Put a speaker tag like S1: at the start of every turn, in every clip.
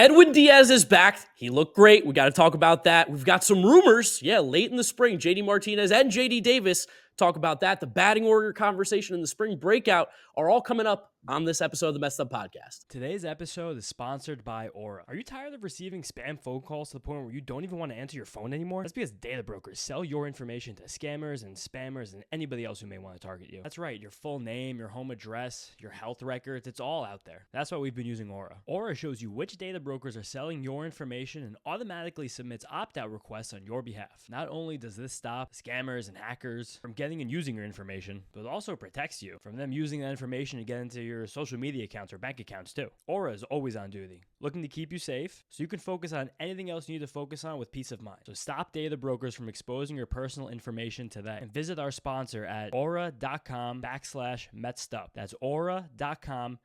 S1: Edwin Diaz is back. He looked great. We got to talk about that. We've got some rumors. Yeah, late in the spring, JD Martinez and JD Davis talk about that. The batting order conversation and the spring breakout are all coming up on this episode of the Mets'd podcast.
S2: Today's episode is sponsored by Aura. Are you tired of receiving spam phone calls to the point where you don't even want to answer your phone anymore? That's because data brokers sell your information to scammers and spammers and anybody else who may want to target you. That's right, your full name, your home address, your health records, it's all out there. That's why we've been using Aura. Aura shows you which data brokers are selling your information and automatically submits opt-out requests on your behalf. Not only does this stop scammers and hackers from getting and using your information, but it also protects you from them using that information to get into your social media accounts or bank accounts too. Aura is always on duty, looking to keep you safe so you can focus on anything else you need to focus on with peace of mind. So stop data brokers from exposing your personal information to them and visit our sponsor at aura.com/Mets'd. That's aura.com/Mets'd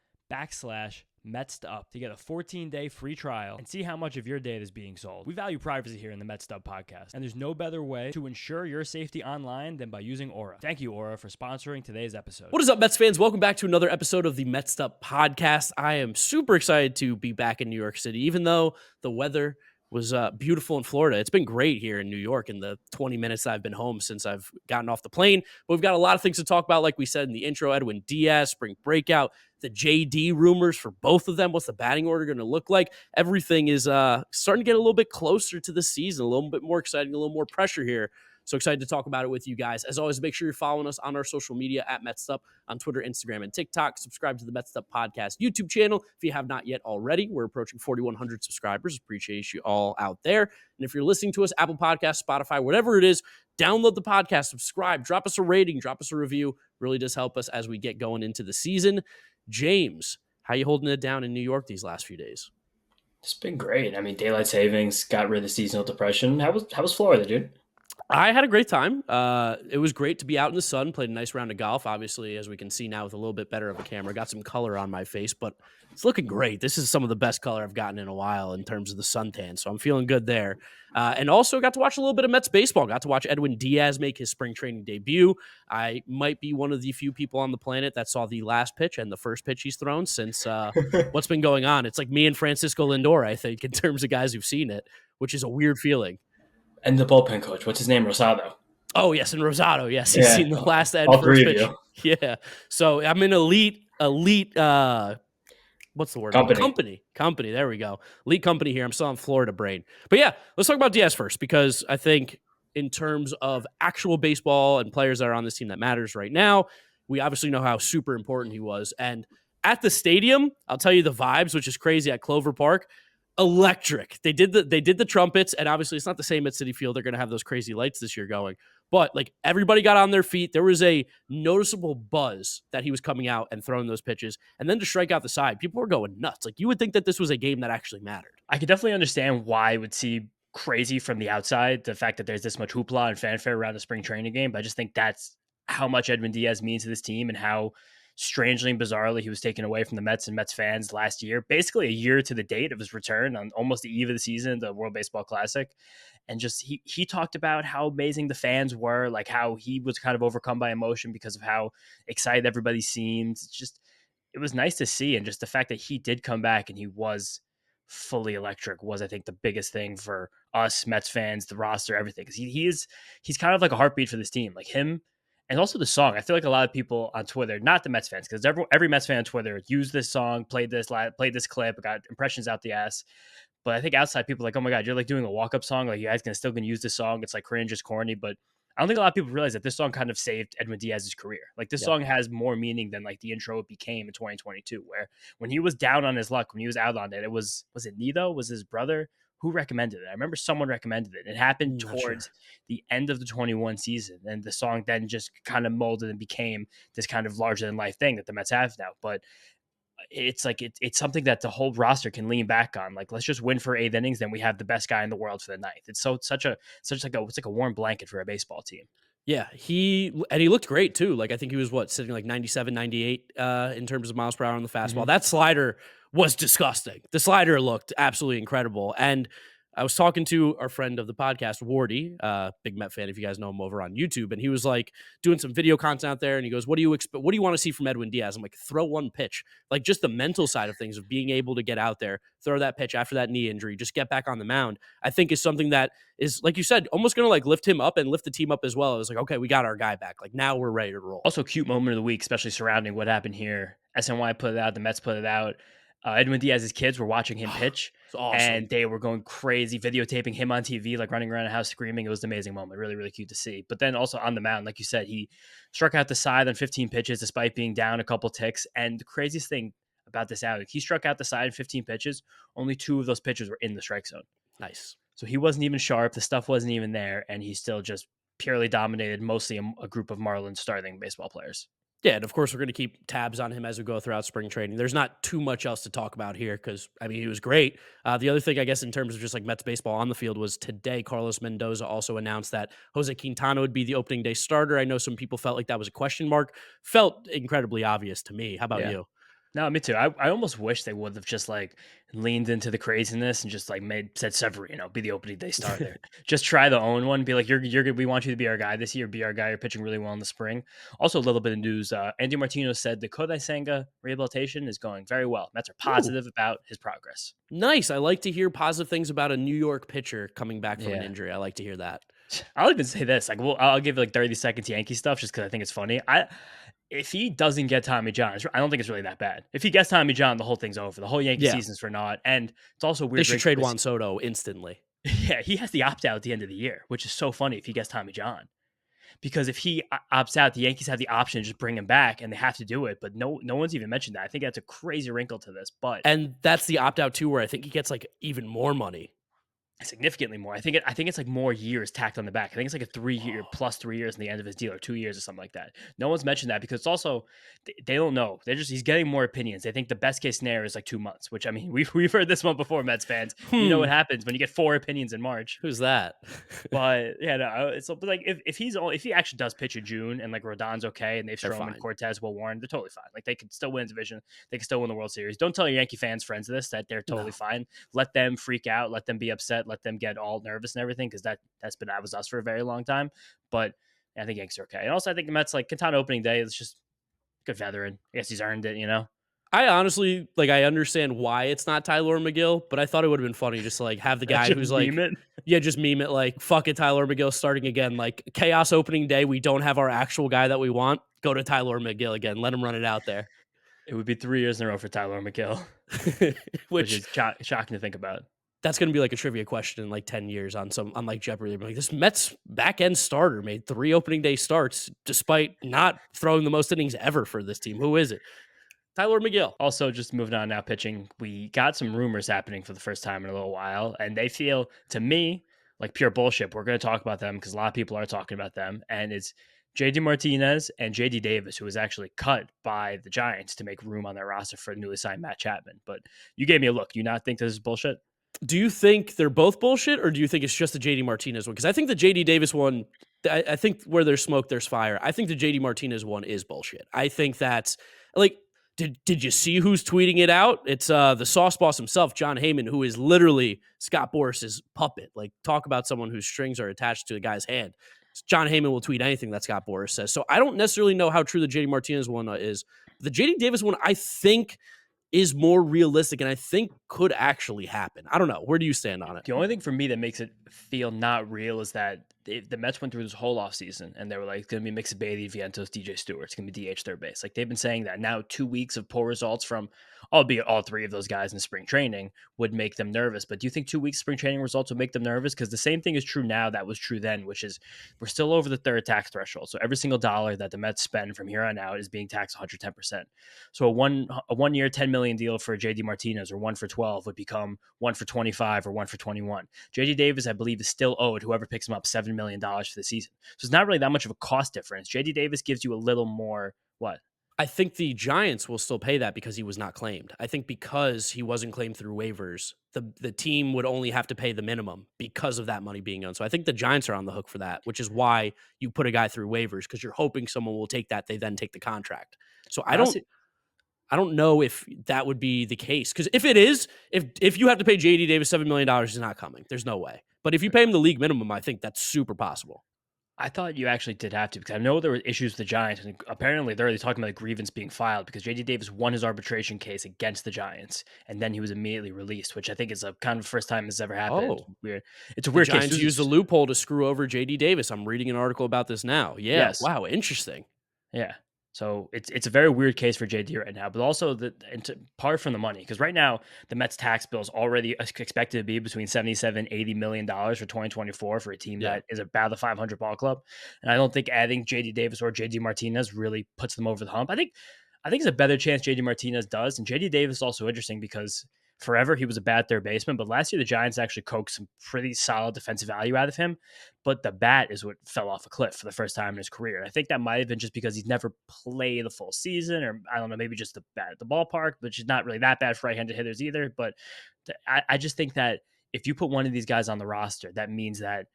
S2: to get a 14-day free trial and see how much of your data is being sold. We value privacy here in the Mets'd podcast, and there's no better way to ensure your safety online than by using Aura. Thank you, Aura, for sponsoring today's episode.
S1: What is up, Mets fans? Welcome back to another episode of the Mets'd podcast. I am super excited to be back in New York City, even though the weather was beautiful in Florida. It's been great here in New York in the 20 minutes that I've been home since I've gotten off the plane. But we've got a lot of things to talk about, like we said in the intro. Edwin Diaz, spring breakout, the JD rumors for both of them. What's the batting order going to look like? Everything is starting to get a little bit closer to the season, a little bit more exciting, a little more pressure here. So excited to talk about it with you guys. As always, make sure you're following us on our social media at Mets'd on Twitter, Instagram, and TikTok. Subscribe to the Mets'd podcast YouTube channel if you have not yet already. We're approaching 4,100 subscribers. Appreciate you all out there. And if you're listening to us, Apple Podcasts, Spotify, whatever it is, download the podcast, subscribe, drop us a rating, drop us a review. Really does help us as we get going into the season. James, how you holding it down in New York these last few days?
S3: It's been great. I mean, daylight savings got rid of seasonal depression. How was Florida, dude?
S1: I had a great time. It was great to be out in the sun, played a nice round of golf, obviously, as we can see now with a little bit better of a camera. Got some color on my face, but it's looking great. This is some of the best color I've gotten in a while in terms of the suntan, so I'm feeling good there. And also got to watch a little bit of Mets baseball. Got to watch Edwin Diaz make his spring training debut. I might be one of the few people on the planet that saw the last pitch and the first pitch he's thrown since what's been going on. It's like me and Francisco Lindor, I think, in terms of guys who've seen it, which is a weird feeling.
S3: And the bullpen coach, what's his name? Rosado.
S1: Oh, yes, and Rosado. Yes, he's seen the last and
S3: all
S1: first
S3: three
S1: pitch.
S3: of you.
S1: Yeah. So I'm in elite, what's the word? Company. There we go. Elite company here. I'm still on Florida brain. But yeah, let's talk about Diaz first, because I think in terms of actual baseball and players that are on this team that matters right now, we obviously know how super important he was. And at the stadium, I'll tell you the vibes, which is crazy at Clover Park. Electric. They did the trumpets, and obviously it's not the same at Citi Field. They're going to have those crazy lights this year going, but like everybody got on their feet. There was a noticeable buzz that he was coming out and throwing those pitches, and then to strike out the side, people were going nuts. Like you would think that this was a game that actually mattered.
S2: I could definitely understand why it would seem crazy from the outside, the fact that there's this much hoopla and fanfare around the spring training game, but I just think that's how much Edwin Diaz means to this team and how strangely and bizarrely he was taken away from the Mets and Mets fans last year, basically a year to the date of his return on almost the eve of the season, the World Baseball Classic. And just he talked about how amazing the fans were, like how he was kind of overcome by emotion because of how excited everybody seemed. It was nice to see. And just the fact that he did come back and he was fully electric was, I think, the biggest thing for us Mets fans, the roster, everything. Because he's kind of like a heartbeat for this team, like him. And also the song. I feel like a lot of people on Twitter, not the Mets fans, because every Mets fan on Twitter used this song, played this clip, got impressions out the ass. But I think outside people are like, oh my God, you're like doing a walk-up song. Like you guys still gonna use this song. It's like cringe, it's corny. But I don't think a lot of people realize that this song kind of saved Edwin Diaz's career. Like this song has more meaning than like the intro it became in 2022, where when he was down on his luck, when he was out on it, was it Nido? Was his brother? Who recommended it? I remember someone recommended it. It happened towards the end of the 21 season. And the song then just kind of molded and became this kind of larger than life thing that the Mets have now. But it's like, it's something that the whole roster can lean back on. Like, let's just win for 8 innings. Then we have the best guy in the world for the 9th. It's it's like a warm blanket for a baseball team.
S1: Yeah, he looked great too. Like I think he was sitting like 97, 98 in terms of miles per hour on the fastball. Mm-hmm. That slider was disgusting. The slider looked absolutely incredible. And I was talking to our friend of the podcast, Wardy, big Met fan, if you guys know him over on YouTube, and he was like doing some video content out there, and he goes, "What do you expect? What do you want to see from Edwin Diaz?" I'm like, "Throw one pitch, like just the mental side of things of being able to get out there, throw that pitch after that knee injury, just get back on the mound." I think is something that is, like you said, almost going to like lift him up and lift the team up as well. It was like, okay, we got our guy back. Like now we're ready to roll.
S2: Also, cute moment of the week, especially surrounding what happened here. SNY put it out, the Mets put it out. Edwin Diaz's kids were watching him pitch,
S1: It's awesome.
S2: and they were going crazy, videotaping him on TV, like running around the house screaming. It was an amazing moment, really, really cute to see. But then also on the mound, like you said, he struck out the side on 15 pitches despite being down a couple ticks. And the craziest thing about this outing, he struck out the side in 15 pitches. Only 2 of those pitches were in the strike zone.
S1: Nice.
S2: So he wasn't even sharp. The stuff wasn't even there, and he still just purely dominated mostly a group of Marlins starting baseball players.
S1: Yeah, and of course we're going to keep tabs on him as we go throughout spring training. There's not too much else to talk about here because, I mean, he was great. The other thing, I guess, in terms of just like Mets baseball on the field was today, Carlos Mendoza also announced that Jose Quintana would be the opening day starter. I know some people felt like that was a question mark. Felt incredibly obvious to me. How about you?
S2: No, me too. I almost wish they would have just like leaned into the craziness and just like said Severino be the opening day starter. Just try to own one. Be like, you're good. We want you to be our guy this year. Be our guy. You're pitching really well in the spring. Also, a little bit of news. Andy Martinez said the Kodai Senga rehabilitation is going very well. Mets are positive about his progress.
S1: Nice. I like to hear positive things about a New York pitcher coming back from an injury. I like to hear that.
S2: I'll even say this. Like, I'll give like 30 seconds Yankee stuff just because I think it's funny. If he doesn't get Tommy John, I don't think it's really that bad. If he gets Tommy John, the whole thing's over. The whole Yankee season's for naught. And it's also weird.
S1: They should trade Juan Soto instantly.
S2: Yeah, he has the opt-out at the end of the year, which is so funny if he gets Tommy John. Because if he opts out, the Yankees have the option to just bring him back, and they have to do it. But no one's even mentioned that. I think that's a crazy wrinkle to this.
S1: And that's the opt-out, too, where I think he gets like even more money.
S2: Significantly more. I think it's like more years tacked on the back. I think it's like a 3-year plus 3 years in the end of his deal, or 2 years or something like that. No one's mentioned that because it's also they don't know. He's getting more opinions. They think the best case scenario is like 2 months, which I mean we've heard this one before, Mets fans. You know what happens when you get 4 opinions in March.
S1: Who's that?
S2: But yeah, no. It's like if he actually does pitch in June and like Rodon's okay and they've Stroman, Cortez, Will Warren, they're totally fine. Like they could still win a division. They can still win the World Series. Don't tell your Yankee fans, friends of this, that they're totally fine. Let them freak out. Let them be upset. Let them get all nervous and everything because that was us for a very long time. But I think Yankees are okay. And also I think the Mets, like Quintana opening day, it's just good veteran. I guess he's earned it, you know.
S1: I honestly I understand why it's not Tyler McGill, but I thought it would have been funny just to like have the guy who's like just meme it like fuck it, Tyler McGill starting again, like chaos opening day. We don't have our actual guy that we want. Go to Tyler McGill again. Let him run it out there.
S2: It would be 3 years in a row for Tyler McGill, which is shocking to think about.
S1: That's going to be like a trivia question in like 10 years on like Jeopardy. Like this Mets back end starter made 3 opening day starts despite not throwing the most innings ever for this team. Who is it? Tyler McGill.
S2: Also, just moving on now, pitching. We got some rumors happening for the first time in a little while, and they feel to me like pure bullshit. We're going to talk about them because a lot of people are talking about them, and it's JD Martinez and JD Davis, who was actually cut by the Giants to make room on their roster for newly signed Matt Chapman. But you gave me a look. You not think this is bullshit?
S1: Do you think they're both bullshit, or do you think it's just the JD Martinez one? Because I think the JD Davis one, I think where there's smoke, there's fire. I think the JD Martinez one is bullshit. I think that's like, did you see who's tweeting it out? It's the sauce boss himself, John Heyman, who is literally Scott Boris's puppet. Like, talk about someone whose strings are attached to a guy's hand. John Heyman will tweet anything that Scott Boris says. So I don't necessarily know how true the JD Martinez one is. The JD Davis one, I think, is more realistic and I think could actually happen. I don't know. Where do you stand on it?
S2: The only thing for me that makes it feel not real is that the Mets went through this whole offseason and they were like, it's going to be mix of Bailey, Vientos, DJ Stewart. It's going to be DH third base. Like they've been saying that now. 2 weeks of poor results from, albeit all 3 of those guys in spring training, would make them nervous. But do you think 2 weeks spring training results would make them nervous? Because the same thing is true now that was true then, which is we're still over the third tax threshold. So every single dollar that the Mets spend from here on out is being taxed 110%. So a 1 year, $10 million deal for JD Martinez or 1 for 12 would become 1 for 25 or 1 for 21. JD Davis, I believe, is still owed whoever picks him up $7 million for the season. So it's not really that much of a cost difference. JD Davis gives you a little more, what?
S1: I think the Giants will still pay that because he was not claimed. I think because he wasn't claimed through waivers, the team would only have to pay the minimum because of that money being owed. So I think the Giants are on the hook for that, which is why you put a guy through waivers because you're hoping someone will take that. They then take the contract. So I don't. I don't know if that would be the case. Because if it is, if you have to pay JD Davis $7 million, he's not coming. There's no way. But if you pay him the league minimum, I think that's super possible.
S2: I thought you actually did have to, because I know there were issues with the Giants, and apparently they're already talking about a grievance being filed because JD Davis won his arbitration case against the Giants, and then he was immediately released, which I think is a kind of first time this has ever happened.
S1: Oh,
S2: Weird. It's a
S1: the
S2: weird
S1: Giants
S2: case.
S1: used the loophole to screw over JD Davis. I'm reading an article about this now. Yeah.
S2: Yes.
S1: Wow. Interesting.
S2: Yeah. So it's a very weird case for JD right now, but also apart from the money, because right now the Mets tax bill is already expected to be between $77-80 million for 2024 for a team that is about the 500 ball club, and I don't think adding JD Davis or JD Martinez really puts them over the hump. I think it's a better chance JD Martinez does, and JD Davis is also interesting because forever he was a bad third baseman, but last year the Giants actually coaxed some pretty solid defensive value out of him. But the bat is what fell off a cliff for the first time in his career. And I think that might have been just because he's never played the full season, or I don't know, maybe just the bat at the ballpark, which is not really that bad for right-handed hitters either. But I just think that if you put one of these guys on the roster, that means that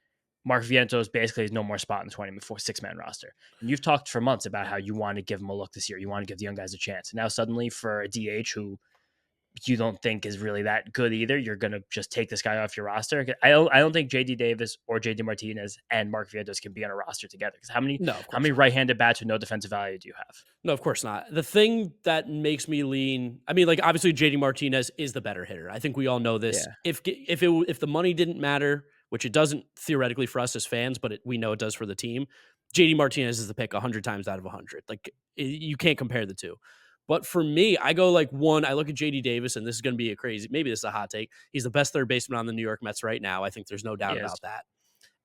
S2: Mark Vientos basically has no more spot in the 26-man roster. And you've talked for months about how you want to give him a look this year. You want to give the young guys a chance. And now suddenly for a DH who you don't think is really that good either, you're going to just take this guy off your roster. I don't think JD Davis or JD Martinez and Mark Vientos can be on a roster together. Because how many right-handed bats with no defensive value do you have?
S1: No, of course not. The thing that makes me lean, I mean, like obviously JD Martinez is the better hitter. I think we all know this. Yeah. If the money didn't matter, which it doesn't theoretically for us as fans, but we know it does for the team, JD Martinez is the pick 100 times out of 100. Like you can't compare the two. But for me, I go like one, I look at JD Davis, and this is going to be maybe this is a hot take. He's the best third baseman on the New York Mets right now. I think there's no doubt about that.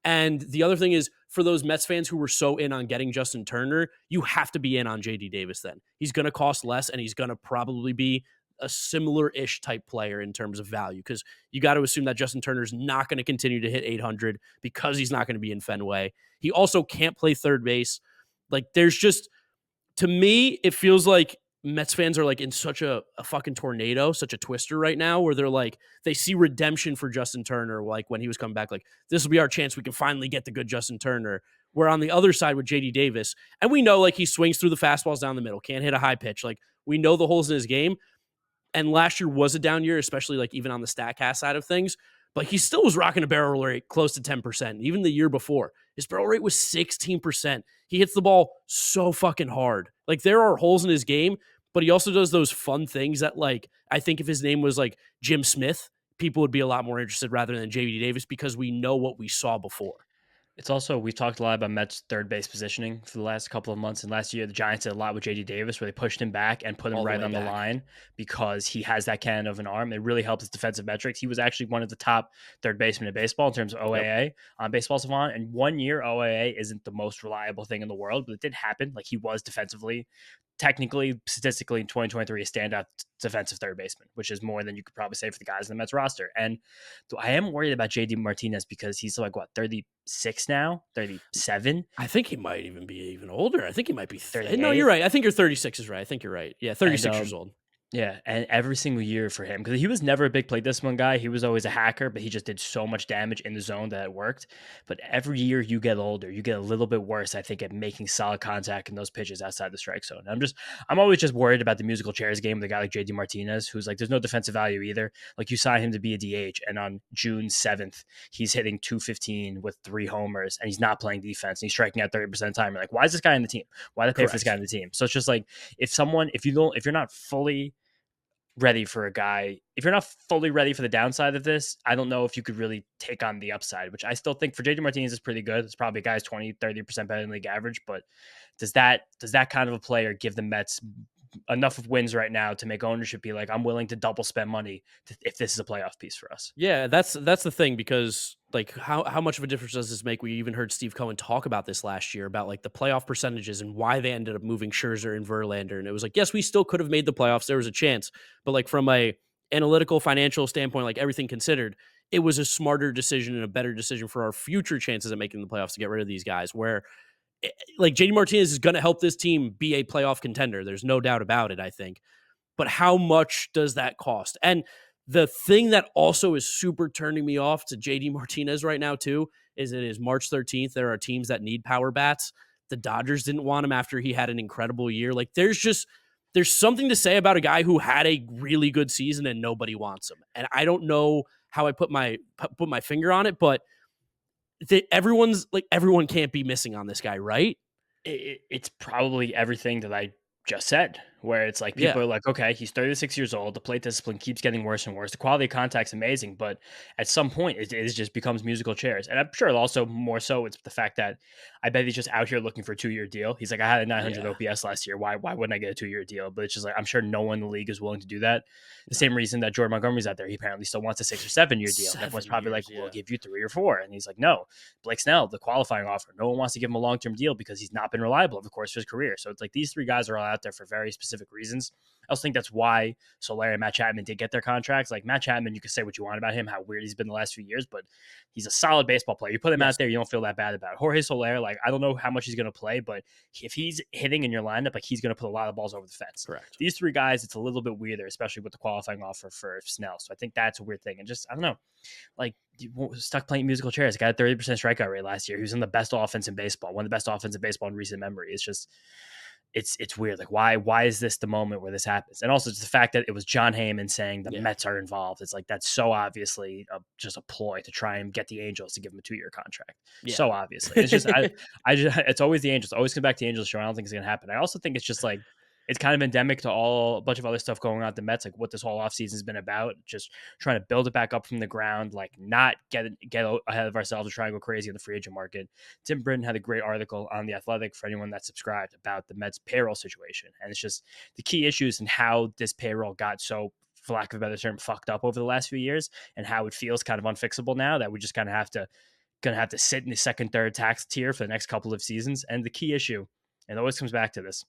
S1: And the other thing is, for those Mets fans who were so in on getting Justin Turner, you have to be in on JD Davis then. He's going to cost less, and he's going to probably be a similar-ish type player in terms of value, because you got to assume that Justin Turner's not going to continue to hit 800 because he's not going to be in Fenway. He also can't play third base. Like, there's just, to me, it feels like Mets fans are like in such a fucking tornado, such a twister right now, where they're like, they see redemption for Justin Turner, like when he was coming back, like this will be our chance. We can finally get the good Justin Turner. We're on the other side with JD Davis. And we know like he swings through the fastballs down the middle, can't hit a high pitch. Like we know the holes in his game. And last year was a down year, especially like even on the StatCast side of things. But he still was rocking a barrel rate close to 10%. Even the year before, his barrel rate was 16%. He hits the ball so fucking hard. Like there are holes in his game, but he also does those fun things that, like, I think if his name was like Jim Smith, people would be a lot more interested rather than JD Davis because we know what we saw before.
S2: It's also, we've talked a lot about Mets third base positioning for the last couple of months. And last year, the Giants did a lot with JD Davis where they pushed him back and put him right on the line because he has that cannon of an arm. It really helped his defensive metrics. He was actually one of the top third basemen in baseball in terms of OAA on Baseball Savant. And 1 year OAA isn't the most reliable thing in the world, but it did happen. Like he was defensively, technically, statistically in 2023, a standout defensive third baseman, which is more than you could probably say for the guys in the Mets roster. And I am worried about JD Martinez because he's like, what, 36 now? 37?
S1: I think he might even be even older. I think he might be 30. No, you're right. I think your 36 is right. I think you're right. Yeah, 36 years old.
S2: Yeah, and every single year for him, because he was never a big play discipline guy. He was always a hacker, but he just did so much damage in the zone that it worked. But every year you get older, you get a little bit worse, I think, at making solid contact in those pitches outside the strike zone. I'm always just worried about the musical chairs game with a guy like JD Martinez, who's like, there's no defensive value either. Like you sign him to be a DH, and on June 7th, he's hitting 215 with 3 homers, and he's not playing defense, and he's striking out 30% of the time. You're like, why is this guy on the team? Why did they pay for this guy on the team? So it's just like, if you're not fully ready for a guy, if you're not fully ready for the downside of this, I don't know if you could really take on the upside, which I still think for JD Martinez is pretty good. It's probably a guy's 20-30% better than league average, but does that kind of a player give the Mets enough of wins right now to make ownership be like, I'm willing to double spend money if this is a playoff piece for us?
S1: Yeah, that's the thing, because like how much of a difference does this make? We even heard Steve Cohen talk about this last year about like the playoff percentages and why they ended up moving Scherzer and Verlander. And it was like, yes, we still could have made the playoffs. There was a chance, but like from a analytical financial standpoint, like everything considered, it was a smarter decision and a better decision for our future chances of making the playoffs to get rid of these guys, where like JD Martinez is going to help this team be a playoff contender. There's no doubt about it, I think. But how much does that cost? And the thing that also is super turning me off to JD Martinez right now, too, is it is March 13th. There are teams that need power bats. The Dodgers didn't want him after he had an incredible year. Like there's there's something to say about a guy who had a really good season and nobody wants him. And I don't know how I put my finger on it, but everyone can't be missing on this guy, right?
S2: It's probably everything that I just said, where it's like people
S1: Yeah.
S2: are like, okay, he's 36 years old. The plate discipline keeps getting worse and worse. The quality of contact's amazing, but at some point, it just becomes musical chairs. And I'm sure also more so it's the fact that I bet he's just out here looking for a 2-year deal. He's like, I had a 900
S1: Yeah.
S2: OPS last year. Why wouldn't I get a 2-year deal? But it's just like I'm sure no one in the league is willing to do that. The
S1: No.
S2: same reason that Jordan Montgomery's out there. He apparently still wants a 6 or 7-year deal. And everyone's
S1: 7
S2: probably
S1: years,
S2: like, we'll
S1: yeah.
S2: give you 3 or 4. And he's like, no. Blake Snell, the qualifying offer. No one wants to give him a long-term deal because he's not been reliable over the course of his career. So it's like these 3 guys are all out there for very specific reasons. I also think that's why Soler and Matt Chapman did get their contracts. Like Matt Chapman, you can say what you want about him, how weird he's been the last few years, but he's a solid baseball player. You put him out there, you don't feel that bad about it. Jorge Soler, like I don't know how much he's going to play, but if he's hitting in your lineup, like he's going to put a lot of balls over the fence.
S1: Correct.
S2: These 3 guys, it's a little bit weirder, especially with the qualifying offer for Snell. So I think that's a weird thing. And just, I don't know, like stuck playing musical chairs. Got a 30% strikeout rate last year. He was in the best offense in baseball, one of the best offense in baseball in recent memory. It's just, it's weird. Like why is this the moment where this happens? And also just the fact that it was John Heyman saying the Mets are involved. It's like that's so obviously just a ploy to try and get the Angels to give him a 2-year contract. Yeah. So obviously, it's just it's always the Angels. Always come back to the Angels show. I don't think it's gonna happen. I also think it's just like it's kind of endemic to a bunch of other stuff going on at the Mets, like what this whole offseason has been about, just trying to build it back up from the ground, like not get ahead of ourselves and try and go crazy in the free agent market. Tim Britton had a great article on The Athletic for anyone that subscribed about the Mets payroll situation. And it's just the key issues and how this payroll got so, for lack of a better term, fucked up over the last few years and how it feels kind of unfixable now that we just kind of gonna have to sit in the second, third tax tier for the next couple of seasons. And the key issue, and it always comes back to this,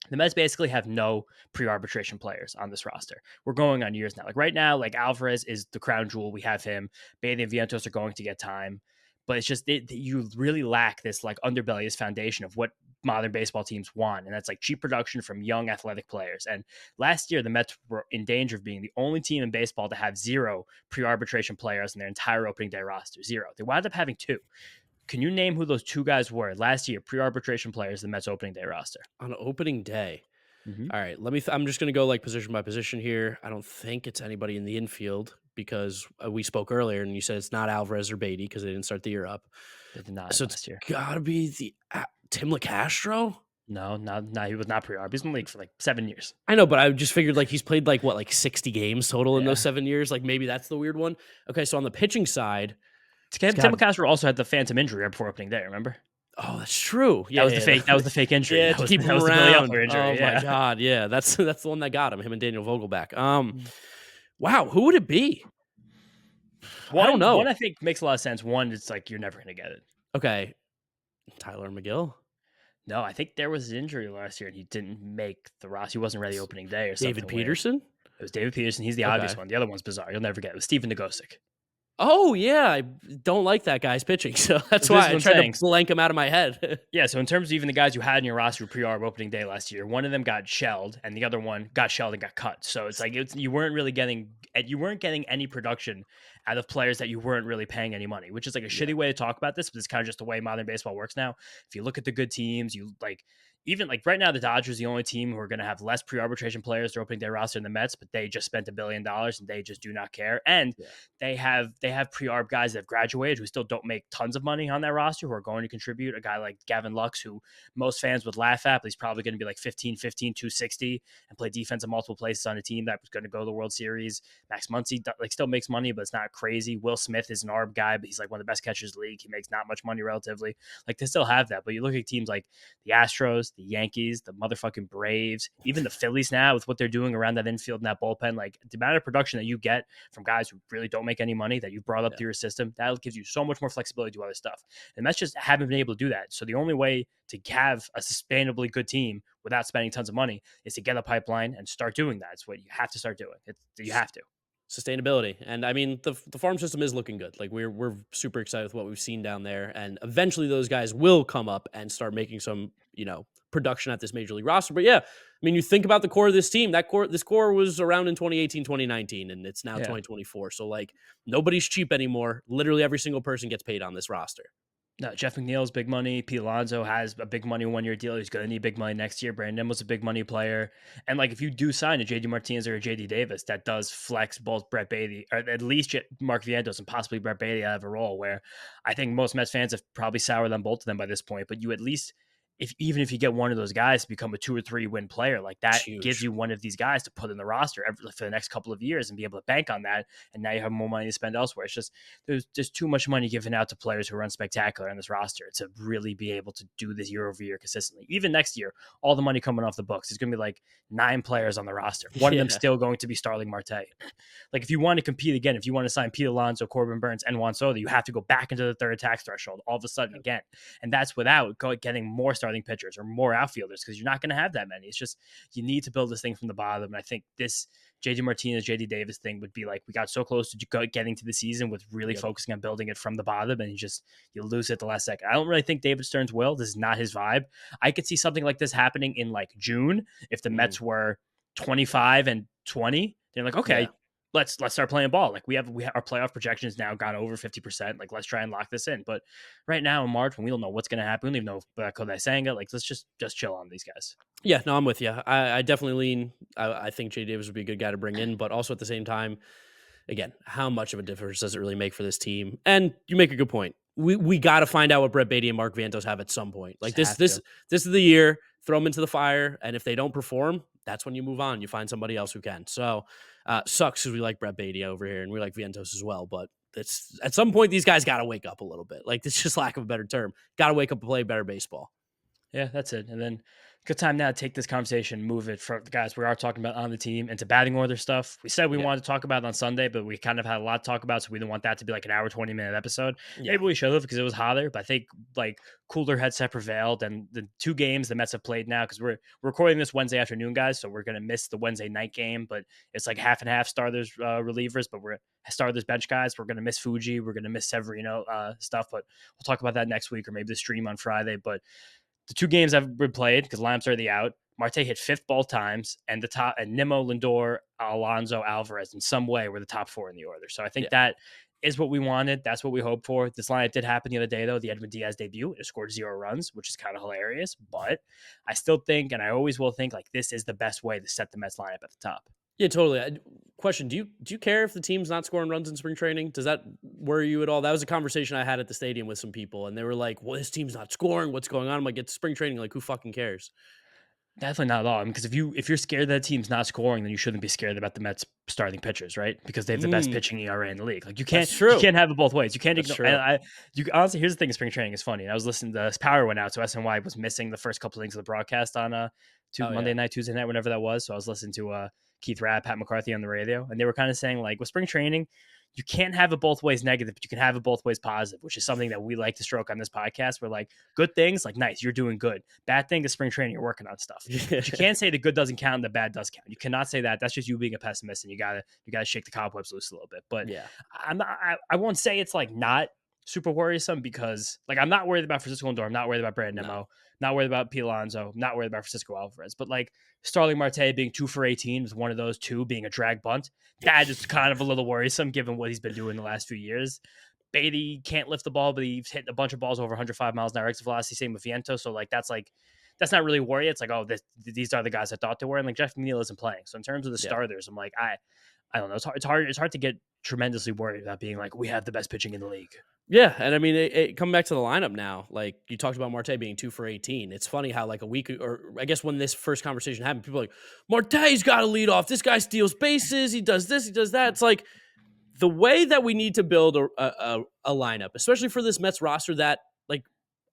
S2: the Mets basically have no pre-arbitration players on this roster. We're going on years now. Like right now, like Alvarez is the crown jewel. We have him. Bailey and Vientos are going to get time. But it's just you really lack this like underbelly, this foundation of what modern baseball teams want. And that's like cheap production from young athletic players. And last year, the Mets were in danger of being the only team in baseball to have 0 pre-arbitration players in their entire opening day roster. 0. They wound up having 2. Can you name who those 2 guys were last year, pre-arbitration players, in the Mets opening day roster?
S1: On opening day.
S2: Mm-hmm.
S1: All right, I'm just going to go like position by position here. I don't think it's anybody in the infield because we spoke earlier and you said it's not Alvarez or Beatty because they didn't start the year up.
S2: They did not
S1: So
S2: last year.
S1: Got to be the Tim LeCastro.
S2: No, he was not pre-arb. He's in the league for like 7 years.
S1: I know, but I just figured like he's played like 60 games total in those 7 years. Like maybe that's the weird one. Okay, so on the pitching side,
S2: Tim LeCastro also had the phantom injury right before opening day. Remember?
S1: Oh, that's true. Yeah,
S2: that was the fake. That was the fake injury.
S1: Yeah,
S2: that was,
S1: keep him
S2: that was
S1: around.
S2: The injury.
S1: Oh
S2: yeah.
S1: my god, yeah, that's the one that got him and Daniel Vogelback. Wow, who would it be? I don't know.
S2: One I think makes a lot of sense. One, it's like you're never going to get it.
S1: Okay, Tyler McGill.
S2: No, I think there was an injury last year and he didn't make the roster. He wasn't ready opening day or something.
S1: David Peterson?
S2: Weird. It was David Peterson. He's the obvious one. The other one's bizarre. You'll never get it. It was Steven Nagosic.
S1: Oh, yeah. I don't like that guy's pitching, so that's why I tried to blank him out of my head.
S2: Yeah, so in terms of even the guys you had in your roster pre-arb opening day last year, one of them got shelled, and the other one got shelled and got cut. So it's like you weren't getting any production out of players that you weren't really paying any money, which is like a shitty way to talk about this, but it's kind of just the way modern baseball works now. If you look at the good teams, you like even like right now, the Dodgers are the only team who are going to have less pre-arbitration players to opening their roster than the Mets, but they just spent $1 billion and they just do not care. And they have pre-arb guys that have graduated who still don't make tons of money on that roster who are going to contribute. A guy like Gavin Lux, who most fans would laugh at, but he's probably going to be like 15, 260 and play defense in multiple places on a team that was going to go to the World Series. Max Muncy like still makes money, but it's not crazy. Will Smith is an arb guy, but he's like one of the best catchers in the league. He makes not much money relatively. Like they still have that, but you look at teams like the Astros, the Yankees, the motherfucking Braves, even the Phillies now with what they're doing around that infield and that bullpen, like the amount of production that you get from guys who really don't make any money that you brought up through your system, that gives you so much more flexibility to do other stuff. And that's just haven't been able to do that. So the only way to have a sustainably good team without spending tons of money is to get a pipeline and start doing that. It's what you have to start doing. You have to.
S1: Sustainability. And I mean, the farm system is looking good. Like we're super excited with what we've seen down there. And eventually those guys will come up and start making some, production at this major league roster. But yeah, I mean, you think about the core of this team, this core was around in 2018, 2019, and it's now 2024. So like nobody's cheap anymore. Literally every single person gets paid on this roster.
S2: No, Jeff McNeil's big money. Pete Alonso has a big money 1 year deal. He's going to need big money next year. Brandon was a big money player. And like, if you do sign a JD Martinez or a JD Davis, that does flex both Brett Baty, or at least Mark Vientos and possibly Brett Baty out of a role where I think most Mets fans have probably soured on both of them by this point. But you at least, even if you get one of those guys to become a 2 or 3 win player, like
S1: It's
S2: that gives
S1: huge.
S2: you one of these guys to put in the roster for the next couple of years and be able to bank on that. And now you have more money to spend elsewhere. It's just, there's just too much money given out to players who run spectacular on this roster to really be able to do this year over year consistently. Even next year, all the money coming off the books, there's going to be like 9 players on the roster. One of them
S1: Yeah.
S2: still going to be Starling Marte. Like, if you want to compete again, if you want to sign Pete Alonso, Corbin Burns, and Juan Soto, you have to go back into the third tax threshold all of a sudden again. And that's without getting more starting pitchers or more outfielders, because you're not going to have that many. It's just, you need to build this thing from the bottom. And I think this JD Martinez, JD Davis thing would be like, we got so close to getting to the season with really focusing on building it from the bottom, and you lose it at the last second. I don't really think David Stearns will. This is not his vibe. I could see something like this happening in like June if the Mets were 25-20. They're like, okay,
S1: Yeah.
S2: let's start playing ball. Like, we have our playoff projections now gone over 50%. Like, let's try and lock this in. But right now in March, when we don't know what's going to happen, we don't even know if Kodai Senga, like, let's just chill on these guys.
S1: Yeah, no, I'm with you. I definitely lean. I think Jay Davis would be a good guy to bring in, but also at the same time, again, how much of a difference does it really make for this team? And you make a good point. We got to find out what Brett Baty and Mark Vientos have at some point. Like, this is the year. Throw them into the fire, and if they don't perform, that's when you move on. You find somebody else who can. So sucks because we like Brett Baty over here and we like Vientos as well. But it's at some point these guys got to wake up a little bit. Like, it's just lack of a better term. Got to wake up and play better baseball.
S2: Yeah, that's it. And then good time now to take this conversation, move it from the guys we are talking about on the team into batting order stuff. We said we wanted to talk about it on Sunday, but we kind of had a lot to talk about, so we didn't want that to be like an hour, 20-minute episode.
S1: Yeah.
S2: Maybe we should have, because it was hotter, but I think like cooler headset prevailed. And the 2 games the Mets have played now, because we're recording this Wednesday afternoon, guys, so we're going to miss the Wednesday night game, but it's like half and half starters, relievers, but we're starters, bench guys. We're going to miss Fuji. We're going to miss Severino stuff, but we'll talk about that next week or maybe the stream on Friday. But the 2 games have been played, because lineups are already out, Marte hit 5th both times, and the top, and Nimmo, Lindor, Alonso, Alvarez in some way were the top 4 in the order. So I think that is what we wanted. That's what we hoped for. This lineup did happen the other day, though, the Edwin Diaz debut. It scored 0 runs, which is kind of hilarious. But I still think, and I always will think, like, this is the best way to set the Mets lineup at the top.
S1: Yeah, totally. Question: Do you care if the team's not scoring runs in spring training? Does that worry you at all? That was a conversation I had at the stadium with some people, and they were like, "Well, this team's not scoring. What's going on?" I'm like, "It's spring training. Like, who fucking cares?"
S2: Definitely not at all. I mean, because if you're scared that team's not scoring, then you shouldn't be scared about the Mets starting pitchers, right? Because they have the best pitching ERA in the league. Like, you can't have it both ways. You can't ignore. And you honestly, here's the thing: spring training is funny. And I was listening to this power went out, so SNY was missing the first couple of things of the broadcast on Monday night, Tuesday night, whenever that was. So I was listening to Keith Rabb, Pat McCarthy on the radio, and they were kind of saying, like, with spring training, you can't have it both ways negative, but you can have it both ways positive, which is something that we like to stroke on this podcast. We're like, good things, like, nice, you're doing good. Bad thing is spring training, you're working on stuff. But you can't say the good doesn't count and the bad does count. You cannot say that. That's just you being a pessimist, and you gotta shake the cobwebs loose a little bit. But
S1: Yeah.
S2: I won't say it's like not super worrisome, because like, I'm not worried about Francisco Lindor. I'm not worried about Brandon Nimmo. Not worried about Pete Alonso. Not worried about Francisco Alvarez. But like, Starling Marte being 2 for 18 with one of those 2 being a drag bunt, that is kind of a little worrisome given what he's been doing the last few years. Baty can't lift the ball, but he's hitting a bunch of balls over 105 miles an hour exit velocity. Same with Vientos. So like, that's not really worry. It's like, oh, these are the guys I thought they were. And like, Jeff McNeil isn't playing. So in terms of the starters, I'm like, I don't know. It's hard to get tremendously worried about being like, we have the best pitching in the league.
S1: Yeah, and I mean, coming back to the lineup now, like you talked about Marte being 2 for 18. It's funny how like a week, or I guess when this first conversation happened, people were like, Marte's got to lead off. This guy steals bases. He does this. He does that. It's like the way that we need to build a lineup, especially for this Mets roster that, like,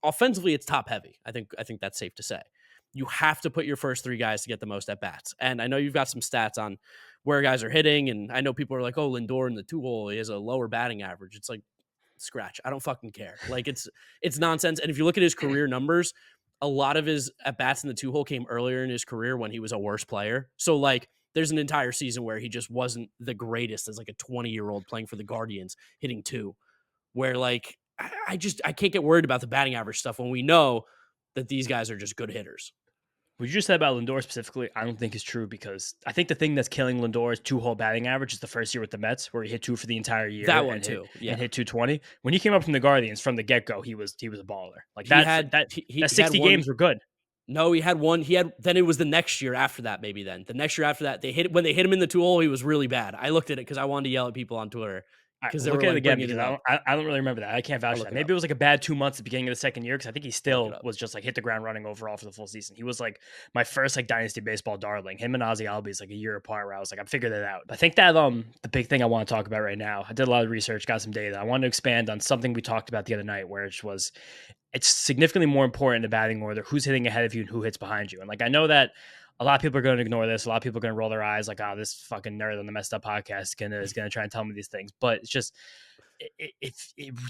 S1: offensively it's top heavy. I think that's safe to say. You have to put your first 3 guys to get the most at bats. And I know you've got some stats on where guys are hitting, and I know people are like, oh, Lindor in the 2-hole, he has a lower batting average. It's like, scratch. I don't fucking care. Like, it's nonsense. And if you look at his career numbers, a lot of his at bats in the 2-hole came earlier in his career when he was a worse player. So like, there's an entire season where he just wasn't the greatest as like a 20-year-old playing for the Guardians hitting 2, where like, I can't get worried about the batting average stuff when we know that these guys are just good hitters.
S2: What you just said about Lindor specifically, I don't think is true, because I think the thing that's killing Lindor's 2-hole batting average is the first year with the Mets, where he hit 2 for the entire year
S1: That one
S2: and hit
S1: too. Yeah.
S2: 220. When he came up from the Guardians from the get go, he was a baller. Like
S1: He
S2: that
S1: had
S2: that
S1: he had
S2: 60
S1: one.
S2: games were good.
S1: No, he had one. He had then it was the next year after that. Maybe then the next year after that when they hit him in the 2-hole, he was really bad. I looked at it because I wanted to yell at people on Twitter
S2: All right,
S1: because
S2: we'll
S1: they
S2: look
S1: were
S2: at it
S1: like
S2: again,
S1: bringing
S2: because
S1: it up.
S2: I don't really remember that. I can't vouch
S1: I'll
S2: for
S1: look
S2: that.
S1: it
S2: Maybe
S1: up.
S2: it was like a bad 2 months at the beginning of the second year, because I think he
S1: I'll look
S2: still
S1: it up.
S2: was just like hit the ground running overall for the full season. He was like my first like dynasty baseball darling. Him and Ozzy Albies like a year apart, where I was like, I figured it out. I think that the big thing I want to talk about right now, I did a lot of research, got some data. I want to expand on something we talked about the other night, where it's significantly more important in batting order who's hitting ahead of you and who hits behind you. And like, I know that a lot of people are going to ignore this. A lot of people are going to roll their eyes like, oh, this fucking nerd on the Messed Up podcast is going to try and tell me these things. But it's just,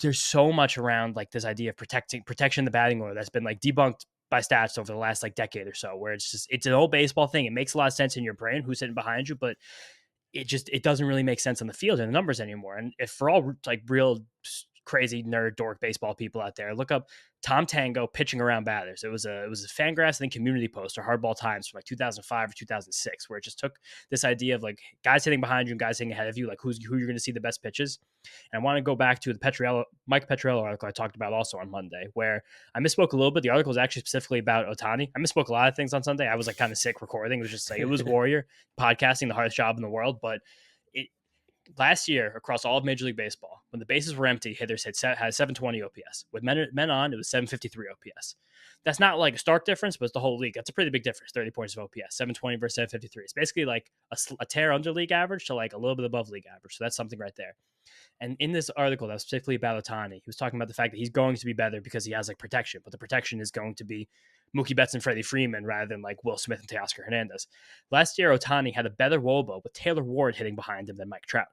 S2: there's so much around like this idea of protection in the batting order that's been like debunked by stats over the last like decade or so, where it's an old baseball thing. It makes a lot of sense in your brain who's sitting behind you, but it doesn't really make sense on the field and the numbers anymore. And if for all like real crazy nerd dork baseball people out there, look up Tom Tango pitching around batters. It was a Fangraphs, I think, community post or Hardball Times from like 2005 or 2006, where it just took this idea of like guys hitting behind you and guys hitting ahead of you, like who you're going to see the best pitches. And I want to go back to the Mike Petriello article I talked about also on Monday, where I misspoke a little bit. The article was actually specifically about Ohtani. I misspoke a lot of things on Sunday. I was like kind of sick recording. It was just like, it was Warrior podcasting, the hardest job in the world. But it last year across all of Major League Baseball, when the bases were empty, hitters had 720 OPS. With men on, it was 753 OPS. That's not like a stark difference, but it's the whole league. That's a pretty big difference. 30 points of OPS, 720 versus 753. It's basically like a tear under league average to like a little bit above league average. So that's something right there. And in this article that was specifically about Ohtani, he was talking about the fact that he's going to be better because he has like protection, but the protection is going to be Mookie Betts and Freddie Freeman rather than like Will Smith and Teoscar Hernandez. Last year, Ohtani had a better WOBA with Taylor Ward hitting behind him than Mike Trout.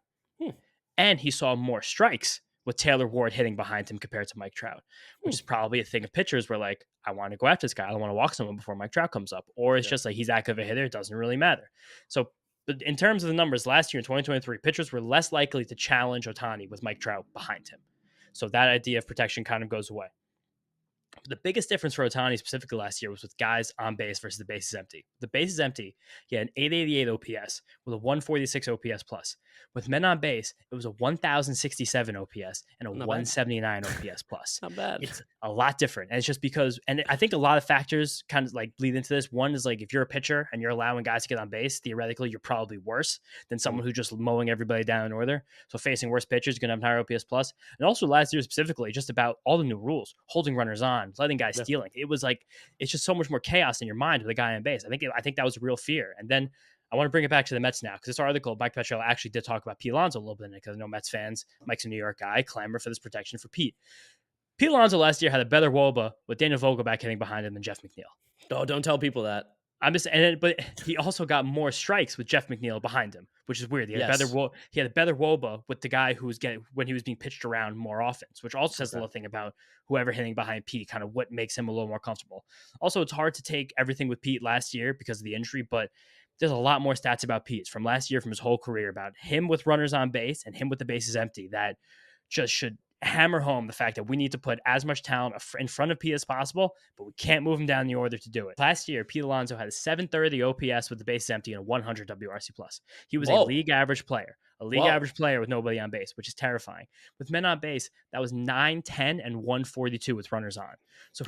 S2: And he saw more strikes with Taylor Ward hitting behind him compared to Mike Trout, which is probably a thing of pitchers where like, I want to go after this guy. I don't want to walk someone before Mike Trout comes up. Or it's just like he's that good of a hitter. It doesn't really matter. So but in terms of the numbers, last year in 2023, pitchers were less likely to challenge Ohtani with Mike Trout behind him. So that idea of protection kind of goes away. The biggest difference for Ohtani specifically last year was with guys on base versus the bases empty. The bases empty, he had an 888 OPS with a 146 OPS plus. With men on base, it was a 1067 OPS and a 179 OPS plus.
S1: Not bad.
S2: It's a lot different. And it's just because, and I think a lot of factors kind of like lead into this. One is like, if you're a pitcher and you're allowing guys to get on base, theoretically, you're probably worse than someone who's just mowing everybody down in order. So facing worse pitchers, you're going to have an higher OPS plus. And also last year specifically, just about all the new rules, holding runners on, letting guys stealing. It was like, it's just so much more chaos in your mind with a guy on base. I think that was a real fear. And then I want to bring it back to the Mets now, because this article, Mike Petriello actually did talk about Pete Alonso a little bit in it, because I know Mets fans, Mike's a New York guy, clamor for this protection for Pete. Pete Alonso last year had a better WOBA with Daniel Vogelback hitting behind him than Jeff McNeil.
S1: Oh, don't tell people that.
S2: But he also got more strikes with Jeff McNeil behind him, which is weird. He had a better WOBA with the guy who was getting when he was being pitched around more offense, which also says a little thing about whoever hitting behind Pete, kind of what makes him a little more comfortable. Also, it's hard to take everything with Pete last year because of the injury, but there's a lot more stats about Pete from last year, from his whole career, about him with runners on base and him with the bases empty, that just should hammer home the fact that we need to put as much talent in front of Pete as possible, but we can't move him down the order to do it. Last year, Pete Alonso had a 730 OPS with the base empty and a 100 WRC plus. He was a league average player, average player with nobody on base, which is terrifying. With men on base, that was 910 and 142 with runners on. So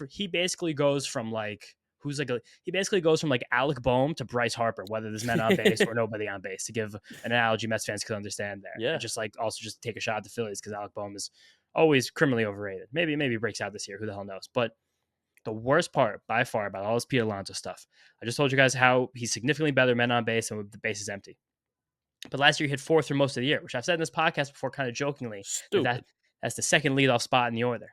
S2: he basically goes from like, he basically goes from like Alec Boehm to Bryce Harper, whether there's men on base or nobody on base, to give an analogy Mets fans could understand there.
S1: Yeah.
S2: And just like also just take a shot at the Phillies, because Alec Boehm is always criminally overrated. Maybe he breaks out this year. Who the hell knows? But the worst part by far about all this Pete Alonso stuff, I just told you guys how he's significantly better men on base and with the bases empty. But last year he hit fourth for most of the year, which I've said in this podcast before kind of jokingly, that's the second leadoff spot in the order.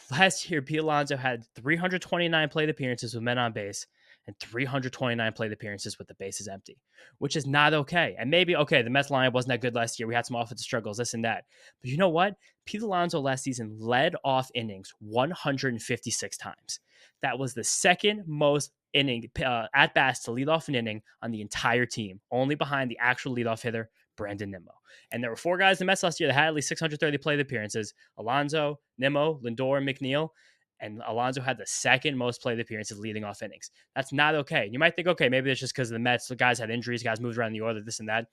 S2: Last year, Pete Alonso had 329 plate appearances with men on base and 329 plate appearances with the bases empty, which is not okay. And maybe, the Mets lineup wasn't that good last year. We had some offensive struggles, this and that. But you know what? Pete Alonso last season led off innings 156 times. That was the second most inning at bats to lead off an inning on the entire team, only behind the actual leadoff hitter, Brandon Nimmo. And there were four guys in the Mets last year that had at least 630 plate appearances: Alonso, Nimmo, Lindor, and McNeil. and Alonso had the second most plate appearances leading off innings. That's not okay. You might think, okay, maybe it's just because of the Mets. The guys had injuries, guys moved around the order, this and that.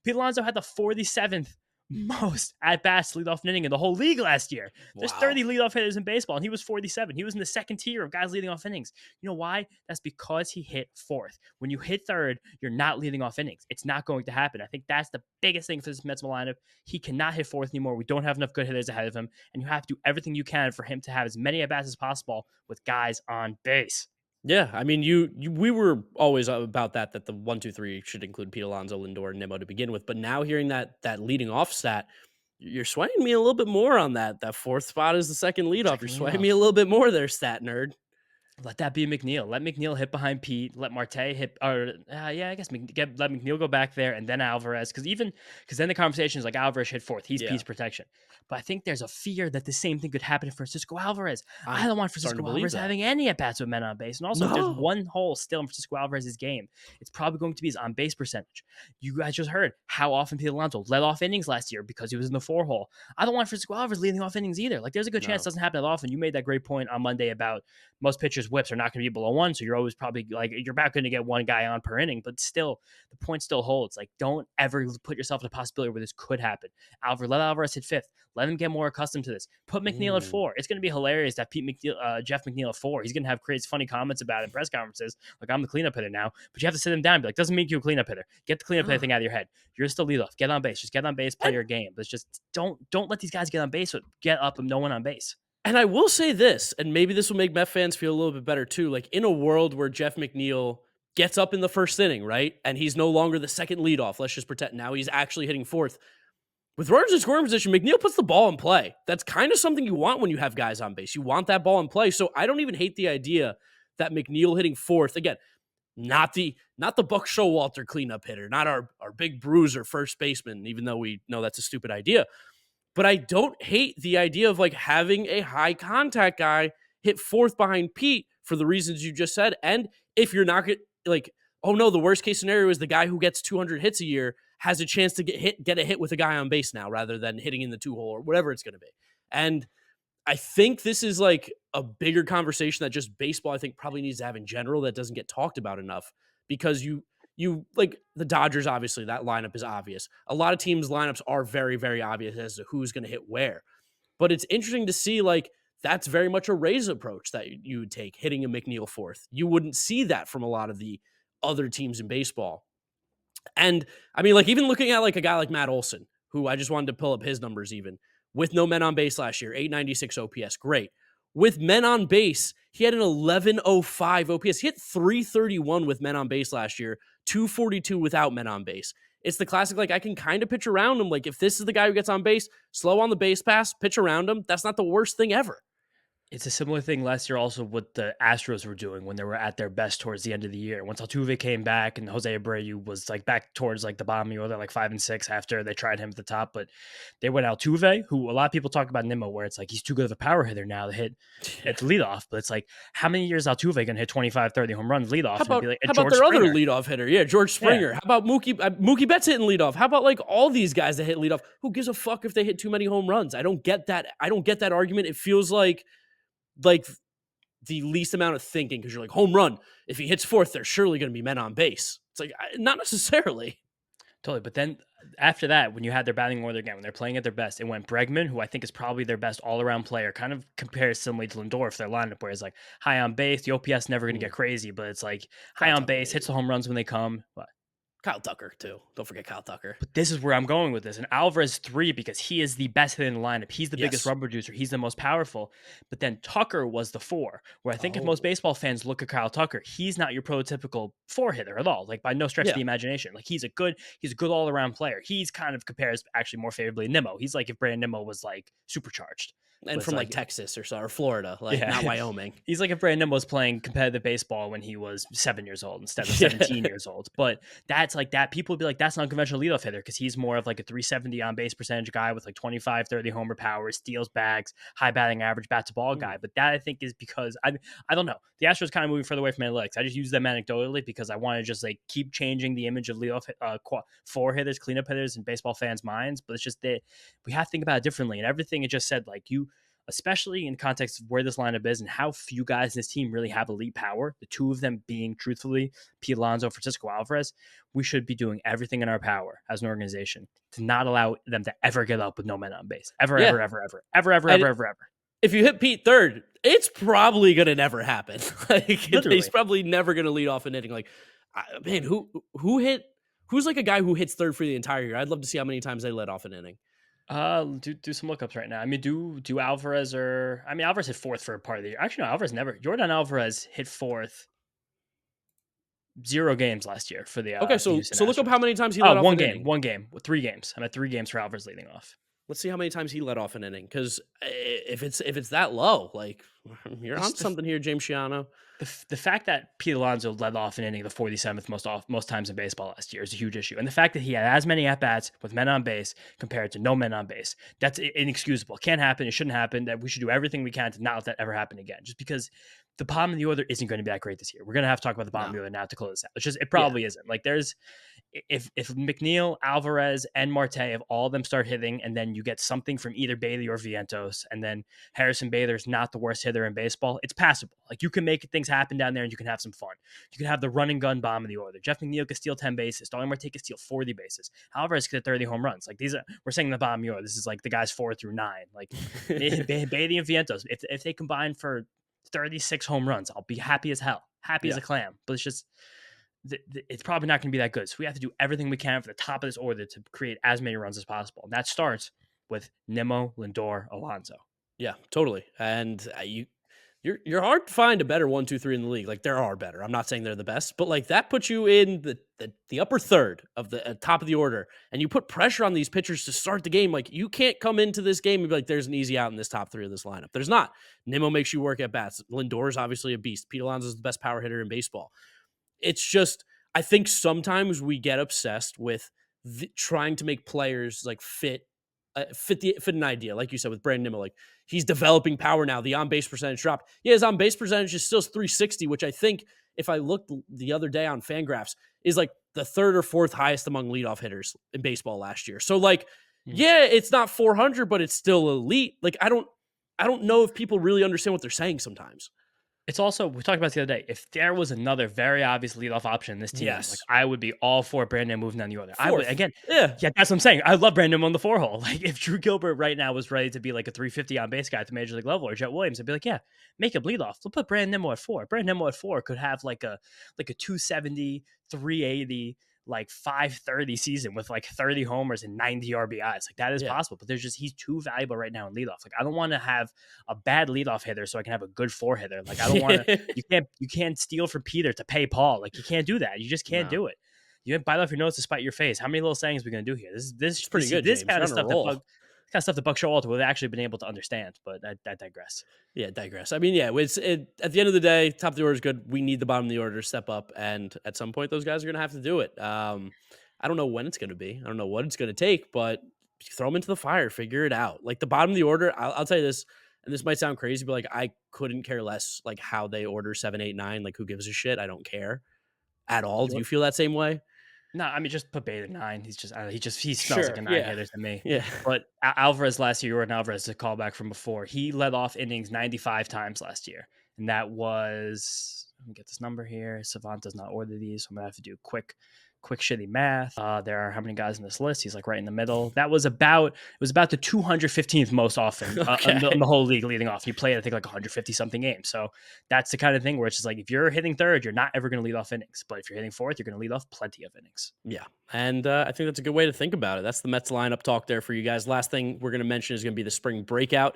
S2: Pete Alonso had the 47th most at bats leadoff inning in the whole league last year. There's 30 leadoff hitters in baseball, and he was 47. He was in the second tier of guys leading off innings. You know why? That's because he hit fourth. When you hit third, you're not leading off innings. It's not going to happen. I think that's the biggest thing for this Mets lineup. He cannot hit fourth anymore. We don't have enough good hitters ahead of him, and you have to do everything you can for him to have as many at bats as possible with guys on base.
S1: Yeah, I mean, we were always about that the 1, 2, 3 should include Pete Alonso, Lindor, and Nimmo to begin with. But now hearing that leading off stat, you're swaying me a little bit more on that. That fourth spot is the second leadoff. You're swaying me a little bit more there, stat nerd.
S2: Let that be McNeil. Let McNeil hit behind Pete. Let Marte hit, or I guess let McNeil go back there, and then Alvarez. Because then the conversation is like Alvarez hit fourth. He's Pete's protection. But I think there's a fear that the same thing could happen to Francisco Alvarez. I don't want Francisco Alvarez having any at bats with men on base. And also, if there's one hole still in Francisco Alvarez's game, it's probably going to be his on base percentage. You guys just heard how often Pete Alonso led off innings last year because he was in the 4 hole. I don't want Francisco Alvarez leading off innings either. Like, there's a good chance it doesn't happen that often. You made that great point on Monday about most pitchers' whips are not going to be below 1, so you're always probably like you're about going to get one guy on per inning, but still the point still holds. Like, don't ever put yourself in a possibility where this could happen. Let Alvarez hit 5th. Let him get more accustomed to this. Put McNeil at 4. It's going to be hilarious that Jeff McNeil at 4. He's going to have crazy, funny comments about it in press conferences. Like, I'm the cleanup hitter now, but you have to sit him down and be like, doesn't make you a cleanup hitter. Get the cleanup hitter thing out of your head. You're still leadoff. Get on base. Just get on base. Play your game. But just don't let these guys get on base. Get up with no one on base.
S1: And I will say this, and maybe this will make Met fans feel a little bit better too. Like, in a world where Jeff McNeil gets up in the first inning, right, and he's no longer the second leadoff, let's just pretend now he's actually hitting fourth. With runners in scoring position, McNeil puts the ball in play. That's kind of something you want when you have guys on base. You want that ball in play. So I don't even hate the idea that McNeil hitting fourth, again, not the Buck Showalter cleanup hitter, not our big bruiser first baseman, even though we know that's a stupid idea. But I don't hate the idea of like having a high contact guy hit fourth behind Pete for the reasons you just said. And if you're not like, oh no, the worst case scenario is the guy who gets 200 hits a year has a chance to get a hit with a guy on base now rather than hitting in the 2-hole or whatever it's going to be. And I think this is like a bigger conversation that just baseball, I think, probably needs to have in general that doesn't get talked about enough, because you like the Dodgers, obviously that lineup is obvious. A lot of teams' lineups are very, very obvious as to who's going to hit where. But it's interesting to see, like, that's very much a Rays approach that you would take, hitting a McNeil fourth. You wouldn't see that from a lot of the other teams in baseball. And I mean, like, even looking at like a guy like Matt Olson, who I just wanted to pull up his numbers even, with no men on base last year, 896 OPS, great. With men on base, he had an 1105 OPS. He hit 331 with men on base last year, 242 without men on base. It's the classic, like, I can kind of pitch around him. Like, if this is the guy who gets on base, slow on the base pass, pitch around him. That's not the worst thing ever.
S2: It's a similar thing last year also what the Astros were doing when they were at their best towards the end of the year. Once Altuve came back and Jose Abreu was like back towards like the bottom of the order, like 5 and 6 after they tried him at the top. But they went Altuve, who a lot of people talk about Nimmo, where it's like he's too good of a power hitter now to hit at leadoff. But it's like, how many years Altuve going to hit 25, 30 home runs leadoff?
S1: How about,
S2: be like,
S1: how about their other leadoff hitter? Yeah, George Springer.
S2: Yeah.
S1: How about Mookie Betts hitting leadoff? How about like all these guys that hit leadoff? Who gives a fuck if they hit too many home runs? I don't get that. I don't get that argument. It feels like the least amount of thinking, because you're like, home run, if he hits fourth, there's surely going to be men on base. It's like, not necessarily.
S2: Totally. But then after that, when you had their batting order again, when they're playing at their best, it went Bregman, who I think is probably their best all-around player, kind of compares similarly to Lindor for their lineup, where it's like high on base, the OPS never going to get crazy, but it's like high on base, hits the home runs when they come. What?
S1: Kyle Tucker, too. Don't forget Kyle Tucker.
S2: But this is where I'm going with this. And Alvarez 3, because he is the best hitter in the lineup. He's the biggest run producer. He's the most powerful. But then Tucker was the 4, where I think if most baseball fans look at Kyle Tucker, he's not your prototypical 4 hitter at all. Like, by no stretch of the imagination. Like, he's a good all-around player. He's kind of compares actually more favorably to Nimmo. He's like if Brandon Nimmo was like supercharged.
S1: And from like Texas or Florida, not Wyoming.
S2: He's like if Brandon was playing competitive baseball when he was 7 years old instead of 17 years old. But that's like that. People would be like, that's not a conventional leadoff hitter, because he's more of like a 370 on base percentage guy with like 25, 30 homer power, steals bags, high batting average, bat to ball guy. But that I think is because I don't know. The Astros kind of moving further away from analytics. I just use them anecdotally because I want to just like keep changing the image of leadoff 4 hitters, cleanup hitters in baseball fans' minds. But it's just that we have to think about it differently. And everything it just said, like especially in context of where this lineup is and how few guys in this team really have elite power. The two of them being, truthfully, Pete Alonso, Francisco Alvarez. We should be doing everything in our power as an organization to not allow them to ever get up with no men on base. Ever,
S1: Yeah.
S2: ever, ever, ever, ever, ever, ever, ever, ever.
S1: If you hit Pete third, it's probably going to never happen. Like,
S2: Literally.
S1: he's probably never going to lead off an inning. Like, man, who's like a guy who hits third for the entire year? I'd love to see how many times they let off an inning.
S2: Do some lookups right now. I mean, do Alvarez Alvarez hit fourth for a part of the year. Actually, no, Alvarez never. Jordan Alvarez hit fourth 0 games last year for the
S1: Okay, so look up how many times he let off an inning.
S2: One game, 3 games. I'm at 3 games for Alvarez leading off.
S1: Let's see how many times he let off an inning. Because if it's that low, like, you're on something here, James Shiano.
S2: The fact that Pete Alonso led off an inning the 47th most times in baseball last year is a huge issue. And the fact that he had as many at-bats with men on base compared to no men on base, that's inexcusable. It can't happen. It shouldn't happen. That we should do everything we can to not let that ever happen again. Just because the bottom of the order isn't going to be that great this year. We're going to have to talk about the bottom of the order now to close this out. It probably isn't. Like, if McNeil, Alvarez, and Marte, if all of them start hitting, and then you get something from either Bailey or Vientos, and then Harrison Bader's not the worst hitter in baseball, it's passable. Like, you can make things happen down there, and you can have some fun. You can have the run and gun bottom of the order. Jeff McNeil could steal 10 bases. Starling Marte could steal 40 bases. Alvarez could hit 30 home runs. Like, we're saying the bottom of the order. This is like the guys 4 through 9. Like, Bailey and Vientos, if they combine for 36 home runs, I'll be happy as hell. Happy as a clam. But it's just, it's probably not going to be that good. So we have to do everything we can for the top of this order to create as many runs as possible. And that starts with Nimmo, Lindor, Alonso.
S1: Yeah, totally. And you're hard to find a better 1, 2, 3 in the league. Like, there are better. I'm not saying they're the best, but like, that puts you in the upper third of the top of the order, and you put pressure on these pitchers to start the game. Like, you can't come into this game and be like, there's an easy out in this top 3 of this lineup. There's not. Nimmo makes you work at bats. Lindor is obviously a beast. Pete Alonso is the best power hitter in baseball. It's just, I think sometimes we get obsessed with trying to make players like fit an idea. Like you said with Brandon Nimmo, like, he's developing power now. The on-base percentage dropped. Yeah, his on-base percentage is still 360, which I think, if I looked the other day on Fangraphs, is like the 3rd or 4th highest among leadoff hitters in baseball last year. So like, yeah, it's not 400, but it's still elite. Like, I don't know if people really understand what they're saying sometimes.
S2: It's also, we talked about this the other day, if there was another very obvious leadoff option in this team,
S1: Yes.
S2: like, I would be all for Brandon moving down the order. I would, again,
S1: yeah,
S2: that's what I'm saying. I love Brandon on the 4 hole. Like, if Drew Gilbert right now was ready to be like a 350 on base guy at the major league level, or Jet Williams, I'd be like, yeah, make him leadoff. We'll put Brandon Nimmo at 4. Brandon Nimmo at 4 could have like a 270, 380, like 530 season with like 30 homers and 90 RBIs. Like, that is possible, but he's too valuable right now in leadoff. Like, I don't want to have a bad leadoff hitter so I can have a good 4 hitter. Like, I don't want to, you can't steal from Peter to pay Paul. Like, you can't do that. You just can't do it. You bite off your nose to spite your face. How many little sayings are we going to do here? This is pretty good. This kind of stuff that Buck Showalter would have actually been able to understand, but I digress.
S1: Yeah, digress. I mean, yeah, at the end of the day, top of the order is good. We need the bottom of the order to step up, and at some point, those guys are going to have to do it. I don't know when it's going to be. I don't know what it's going to take, but throw them into the fire, figure it out. Like, the bottom of the order, I'll tell you this, and this might sound crazy, but like, I couldn't care less like how they order 7, 8, 9. Like, who gives a shit? I don't care at all. Do you feel that same way?
S2: No, I mean, just put Bader 9. He smells like a 9 hitter to me.
S1: Yeah.
S2: But Alvarez last year, Jordan Alvarez, a callback from before, he led off innings 95 times last year. And that was, let me get this number here. Savant does not order these, so I'm going to have to do quick shitty math. There are how many guys in this list? He's like right in the middle. It was about the 215th most often in the whole league leading off. He played, I think, like 150 something games. So that's the kind of thing where it's just like, if you're hitting third, you're not ever going to lead off innings. But if you're hitting fourth, you're going to lead off plenty of innings.
S1: Yeah. And I think that's a good way to think about it. That's the Mets lineup talk there for you guys. Last thing we're going to mention is going to be the spring breakout.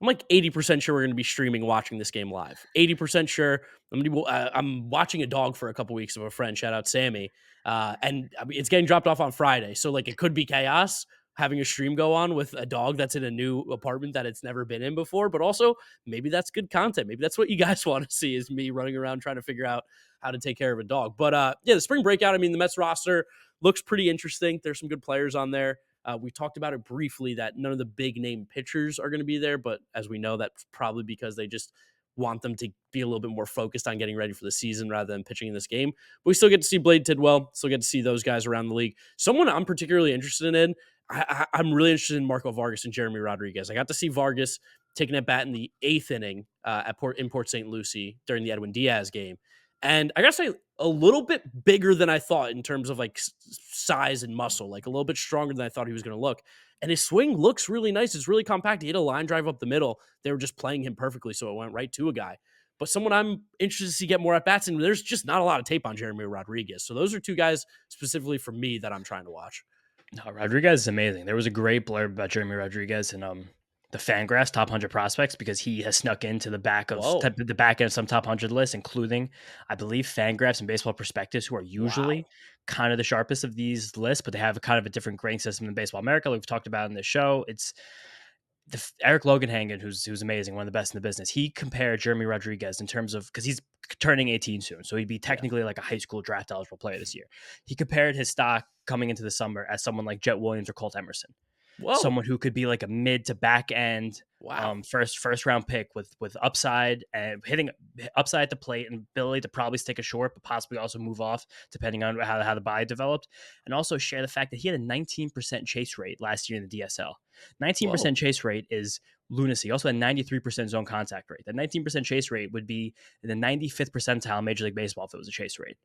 S1: I'm like 80% sure we're going to be watching this game live. 80% sure. I'm watching a dog for a couple weeks of a friend. Shout out Sammy. And I mean, it's getting dropped off on Friday. So like, it could be chaos having a stream go on with a dog that's in a new apartment that it's never been in before. But also, maybe that's good content. Maybe that's what you guys want to see, is me running around trying to figure out how to take care of a dog. But yeah, the spring breakout, I mean, the Mets roster looks pretty interesting. There's some good players on there. We talked about it briefly that none of the big name pitchers are going to be there, but as we know, that's probably because they just want them to be a little bit more focused on getting ready for the season rather than pitching in this game. But we still get to see Blade Tidwell, still get to see those guys around the league. Someone I'm particularly interested in, I'm really interested in Marco Vargas and Jeremy Rodriguez. I got to see Vargas taking at bat in the 8th inning in Port St. Lucie during the Edwin Diaz game. And I got to say, a little bit bigger than I thought in terms of like size and muscle, like a little bit stronger than I thought he was going to look. And his swing looks really nice. It's really compact. He hit a line drive up the middle. They were just playing him perfectly, so it went right to a guy. But someone I'm interested to see get more at bats, and there's just not a lot of tape on Jeremy Rodriguez. So those are two guys specifically for me that I'm trying to watch.
S2: No, Rodriguez is amazing. There was a great blurb about Jeremy Rodriguez in the Fangraphs top 100 prospects because he has snuck into the back of
S1: Whoa.
S2: the back end of some top 100 lists, including, I believe, Fangraphs and Baseball Prospectus, who are usually kind of the sharpest of these lists, but they have a kind of a different grading system than Baseball America, like we've talked about in this show. It's Eric Loganhagen, who's amazing, one of the best in the business. He compared Jeremy Rodriguez in terms of, because he's turning 18 soon, so he'd be technically like a high school draft eligible player this year. He compared his stock coming into the summer as someone like Jet Williams or Colt Emerson.
S1: Whoa.
S2: Someone who could be like a mid to back end first round pick with upside and hitting upside at the plate and ability to probably stick a short, but possibly also move off depending on how the body developed. And also share the fact that he had a 19% chase rate last year in the DSL. 19% chase rate is lunacy. Also a 93% zone contact rate. That 19% chase rate would be in the 95th percentile in Major League Baseball if it was a chase rate.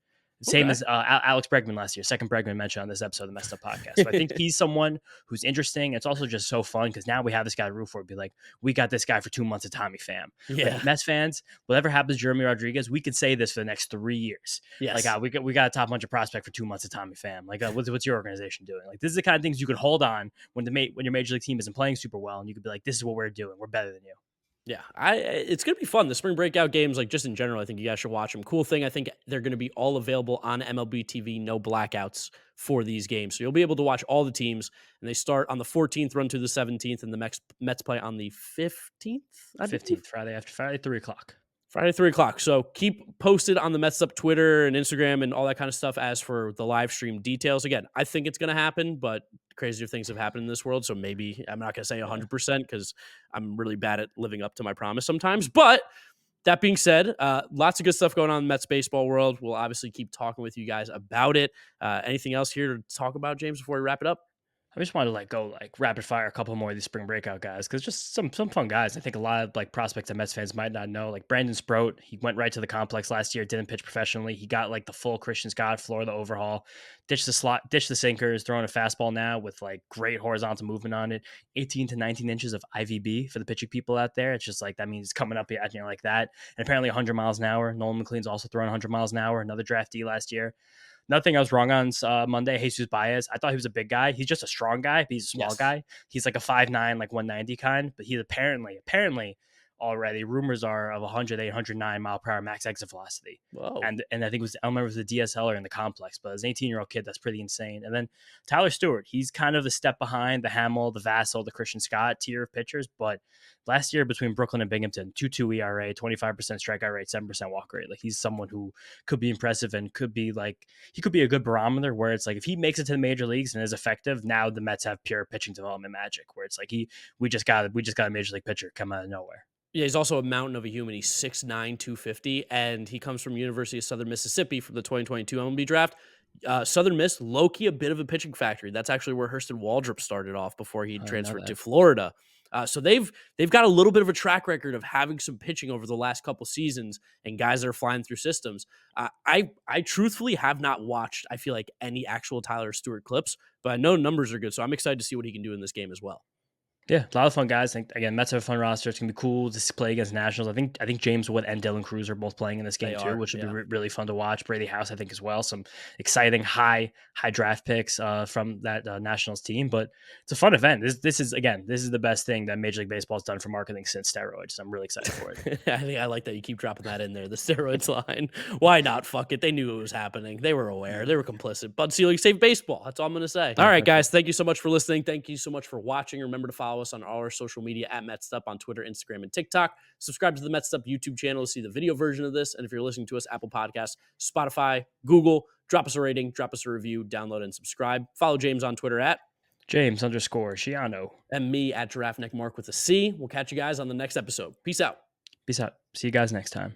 S2: Same as Alex Bregman last year, second Bregman mentioned on this episode of the Mets'd podcast. So I think he's someone who's interesting. It's also just so fun because now we have this guy to root for. Be like, we got this guy for 2 months of Tommy Pham.
S1: Yeah.
S2: Like, Mets fans, whatever happens to Jeremy Rodriguez, we could say this for the next 3 years.
S1: Yes.
S2: Like, we got a top 100 prospect for 2 months of Tommy Pham. Like, what's your organization doing? Like, this is the kind of things you could hold on when your major league team isn't playing super well, and you could be like, this is what we're doing. We're better than you.
S1: Yeah, it's going to be fun. The spring breakout games, like just in general, I think you guys should watch them. Cool thing, I think they're going to be all available on MLB TV, no blackouts for these games. So you'll be able to watch all the teams, and they start on the 14th, run to the 17th, and the Mets play on the 15th?
S2: 15th, Friday, 3 o'clock.
S1: Friday, 3 o'clock. So keep posted on the Mets Up Twitter and Instagram and all that kind of stuff as for the live stream details. Again, I think it's going to happen, but crazier things have happened in this world. So maybe I'm not going to say 100% because I'm really bad at living up to my promise sometimes. But that being said, lots of good stuff going on in the Mets baseball world. We'll obviously keep talking with you guys about it. Anything else here to talk about, James, before we wrap it up?
S2: I just wanted to go rapid fire a couple more of these spring breakout guys because just some fun guys. I think a lot of prospects that Mets fans might not know. Like Brandon Sproat, he went right to the complex last year, didn't pitch professionally. He got the full Christian Scott Florida overhaul, ditched the slot, ditched the sinkers, throwing a fastball now with great horizontal movement on it. 18 to 19 inches of IVB for the pitching people out there. It's just that means it's coming up at like that. And apparently 100 miles an hour. Nolan McLean's also throwing 100 miles an hour. Another draftee last year. Nothing I was wrong on Monday. Jesus Baez. I thought he was a big guy. He's just a strong guy. But he's a small guy. He's like a 5'9", 190 kind. But he's apparently already rumors are of 108, 109 mile per hour max exit velocity.
S1: Whoa.
S2: And I think I don't remember if it was the DSL or in the complex, but as an 18-year-old kid, that's pretty insane. And then Tyler Stewart, he's kind of a step behind the Hamill, the Vassell, the Christian Scott tier of pitchers. But last year between Brooklyn and Binghamton, 2.2 ERA, 25% strikeout rate, 7% walk rate. He's someone who could be impressive and could be he could be a good barometer where it's if he makes it to the major leagues and is effective, now the Mets have pure pitching development magic where it's we just got a major league pitcher come out of nowhere.
S1: Yeah, he's also a mountain of a human. He's 6'9", 250, and he comes from University of Southern Mississippi from the 2022 MLB draft. Southern Miss, low-key a bit of a pitching factory. That's actually where Hurston Waldrop started off before he transferred to Florida. So they've got a little bit of a track record of having some pitching over the last couple seasons and guys that are flying through systems. I truthfully have not watched, I feel like, any actual Tyler Stewart clips, but I know numbers are good, so I'm excited to see what he can do in this game as well.
S2: Yeah, a lot of fun guys. I think, again, Mets have a fun roster. It's going to be cool to play against Nationals. I think James Wood and Dylan Cruz are both playing in this game too, which would be really fun to watch. Brady House, I think, as well. Some exciting high draft picks from that Nationals team. But it's a fun event. This is the best thing that Major League Baseball has done for marketing since steroids. I'm really excited for it.
S1: I think I like that you keep dropping that in there, the steroids line. Why not? Fuck it. They knew it was happening. They were aware. They were complicit. Bud Selig saved baseball. That's all I'm going to say. All right, guys. Thank you so much for listening. Thank you so much for watching. Remember to follow us on all our social media at Mets'd on Twitter, Instagram, and TikTok. Subscribe to the Mets'd YouTube channel to see the video version of this. And if you're listening to us, Apple Podcasts, Spotify, Google, drop us a rating, drop us a review, download and subscribe. Follow James on Twitter at
S2: James_Shiano.
S1: And me at Giraffe Neck Mark with a C. We'll catch you guys on the next episode. Peace out.
S2: Peace out. See you guys next time.